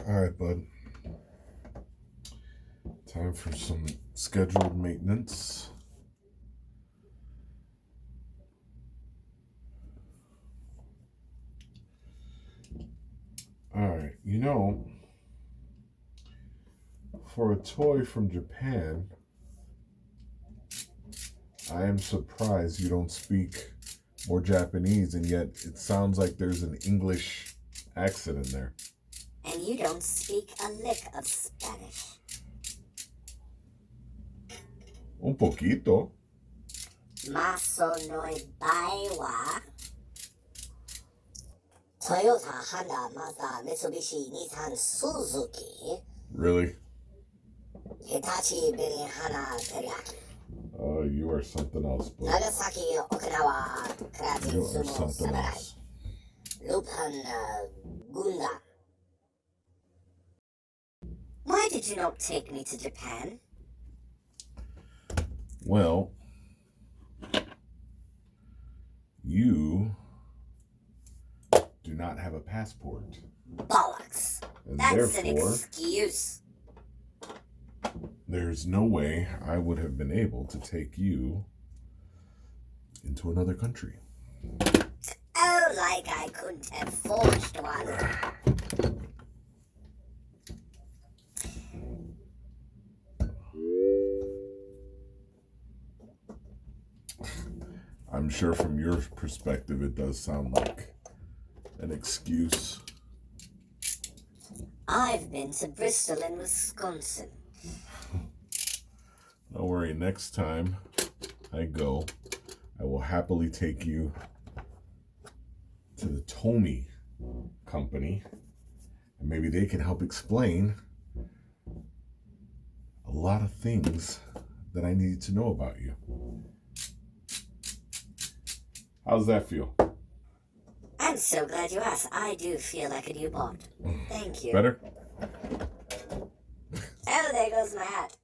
All right, bud. Time for some scheduled maintenance. All right, for a toy from Japan, I am surprised you don't speak more Japanese, and yet it sounds like there's an English accent in there. And you don't speak a lick of Spanish. Un poquito. Maso noi bai wa Toyota, Honda, Mazda, Mitsubishi, Nissan, Suzuki, Really? Hitachi, Benihana, Teriyaki, Oh, you are something else, bud. Nagasaki, Okinawa, Karachi, You are Sumo, something Samurai, else. Lupin, Gundam. Why did you not take me to Japan? Well, you do not have a passport. Bollocks. And That's an therefore, excuse. there's no way I would have been able to take you into another country. Oh, like I couldn't have forged one. I'm sure from your perspective it does sound like an excuse. I've been to Bristol and Wisconsin. Don't worry, next time I go, I will happily take you to the Tony Company, and maybe they can help explain a lot of things that I need to know about you. How's that feel? I'm so glad you asked. I do feel like a newborn. Thank you. Better? Oh, there goes my hat.